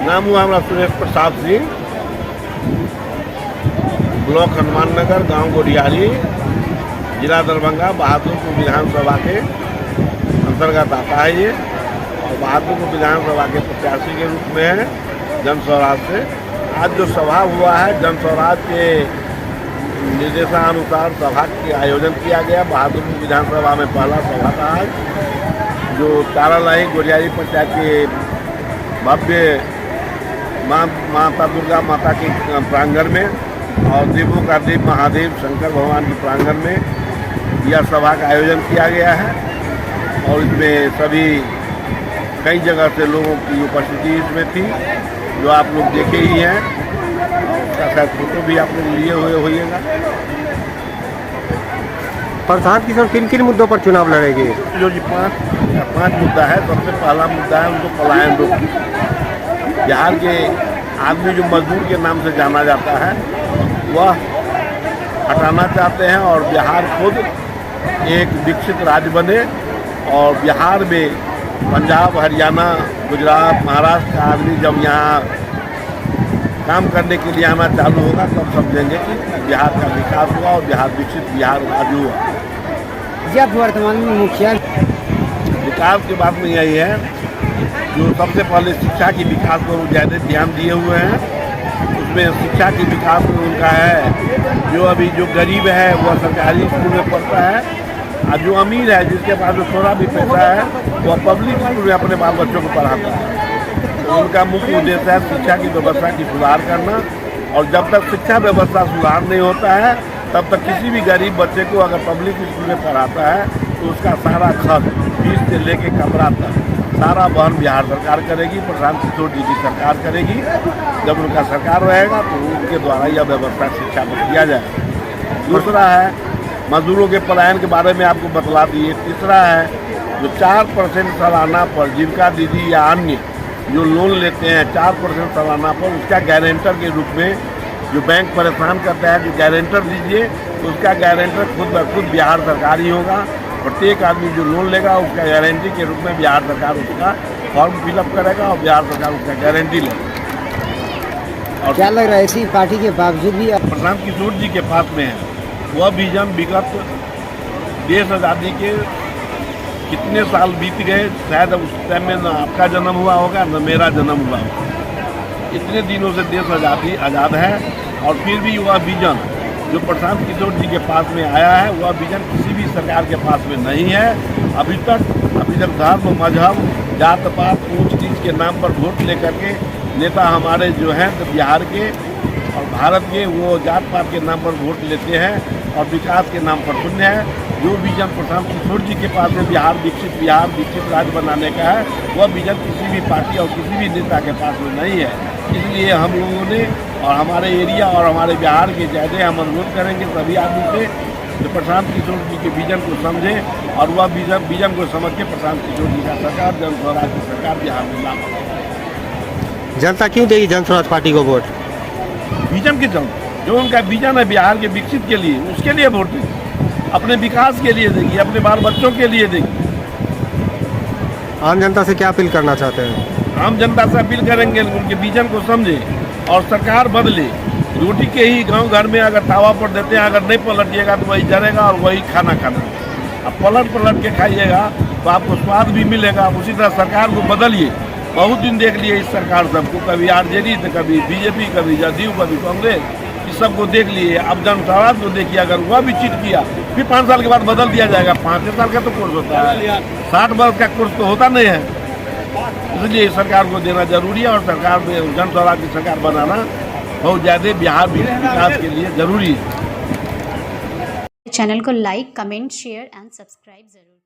नाम हुआ हमारा सुरेश प्रसाद सिंह, ब्लॉक हनुमान नगर, गांव गोडियारी, जिला दरभंगा, बहादुरपुर विधानसभा के अंतर्गत आता है ये। और बहादुरपुर विधानसभा के प्रत्याशी के रूप में है जन स्वराज से। आज जो सभा हुआ है, जन स्वराज के निर्देशानुसार सभा के आयोजन किया गया। बहादुरपुर विधानसभा में पहला सभा था आज, जो तारालाई गोडियारी पंचायत के भव्य माता दुर्गा माता के प्रांगण में और देवों का देव महादेव शंकर भगवान के प्रांगण में यह सभा का आयोजन किया गया है। और इसमें सभी कई जगह से लोगों की उपस्थिति इसमें थी, जो आप लोग देखे ही हैं। उसका शायद फोटो भी आप लोग लिए हुए होइएगा। प्रशांत किशोर किन किन मुद्दों पर चुनाव लड़ेंगे? जो जी पांच मुद्दा है। सबसे पहला मुद्दा है उनको पलायन रोकना। बिहार के आदमी जो मजदूर के नाम से जाना जाता है, वह हटाना चाहते हैं और बिहार खुद एक विकसित राज्य बने। और बिहार में पंजाब, हरियाणा, गुजरात, महाराष्ट्र का आदमी जब यहाँ काम करने के लिए आना चालू होगा, तब समझेंगे कि बिहार का विकास हुआ और बिहार विकसित बिहार राज्य हुआ। जब वर्तमान में मुखिया विकास की बात में यही है, जो सबसे पहले शिक्षा की विकास पर ज़्यादा ध्यान दिए हुए हैं। उसमें शिक्षा की विकास में उनका है, जो अभी जो गरीब है वह सरकारी स्कूल में पढ़ता है, और जो अमीर है जिसके पास जो थोड़ा भी पैसा है वह पब्लिक स्कूल में अपने बाल बच्चों को पढ़ाता है। तो उनका मुख्य उद्देश्य है शिक्षा की व्यवस्था की सुधार करना। और जब तक शिक्षा व्यवस्था सुधार नहीं होता है, तब तक किसी भी गरीब बच्चे को अगर पब्लिक स्कूल में पढ़ाता है तो उसका सारा खर्च, फीस से लेके कमरा तक सारा वहन बिहार सरकार करेगी, प्रशांत किशोर जी की सरकार करेगी। जब उनका सरकार रहेगा तो उनके द्वारा यह व्यवस्था शिक्षा में किया जाएगा। दूसरा है मजदूरों के पलायन के बारे में आपको बतला दिए। तीसरा है जो 4% सालाना पर जीविका दीदी या अन्य जो लोन लेते हैं 4% सालाना पर, उसका गारंटर के रूप में जो बैंक परेशान करता है कि गारंटर दीजिए, तो उसका गारंटर खुद ब खुद बिहार सरकार ही होगा। प्रत्येक आदमी जो लोन लेगा उसका गारंटी के रूप में बिहार सरकार उसका फॉर्म फिलअप करेगा और बिहार सरकार उसका गारंटी लेगा। और क्या लग रहा है इसी पार्टी के बावजूद भी प्रशांत किशोर जी के पास में है वह विजन। विगत देश आज़ादी के कितने साल बीत गए, शायद उस टाइम में न आपका जन्म हुआ होगा न मेरा जन्म हुआ होगा। इतने दिनों से देश आज़ाद है और फिर भी वह विजन जो प्रशांत किशोर जी के पास में आया है, वह विजन किसी भी सरकार के पास में नहीं है। अभी तक धर्म, मजहब, जात पात, ऊंच नीच के नाम पर वोट लेकर के नेता हमारे जो हैं तो बिहार के और भारत के, वो जात पात के नाम पर वोट लेते हैं और विकास के नाम पर शून्य है। जो विजन प्रशांत किशोर जी के पास में बिहार विकसित राज्य बनाने का है, वह विजन किसी भी पार्टी और किसी भी नेता के पास में नहीं है। इसलिए हम लोगों ने और हमारे एरिया और हमारे बिहार के ज़्यादा हम अनुरोध करेंगे सभी आदमी से जो प्रशांत किशोर जी के विजन को समझें और वह विजन को समझ के प्रशांत किशोर जी का सरकार, जन स्वराज की सरकार बिहार में लाए। जनता क्यों देगी जन स्वराज पार्टी को वोट? विजन के चलते, जो उनका विजन है बिहार के विकसित के लिए, उसके लिए वोट देगी। अपने विकास के लिए देगी, अपने बाल बच्चों के लिए देगी। आम जनता से क्या अपील करना चाहते हैं? आम जनता से अपील करेंगे उनके विजन को समझे और सरकार बदले। रोटी के ही गांव घर में अगर तावा पर देते हैं, अगर नहीं पलटिएगा तो वही जलेगा और वही खाना अब पलट के खाइएगा तो आपको स्वाद भी मिलेगा। उसी तरह सरकार को बदलिए। बहुत दिन देख लिए इस सरकार सबको, कभी आरजेडी तो कभी बीजेपी, कभी जदयू, कभी कांग्रेस, इस सबको देख लिए। अब जन स्वराज को देखिए, अगर वह भी चीट किया फिर 5 साल के बाद बदल दिया जाएगा। 5 साल का तो कोर्स होता है, 60 वर्ष का कोर्स तो होता नहीं है। इसलिए सरकार को देना जरूरी है और सरकार में जन स्वराज की सरकार बनाना बहुत ज़्यादा बिहार विकास के लिए जरूरी है। चैनल को like, comment, share and subscribe जरूर।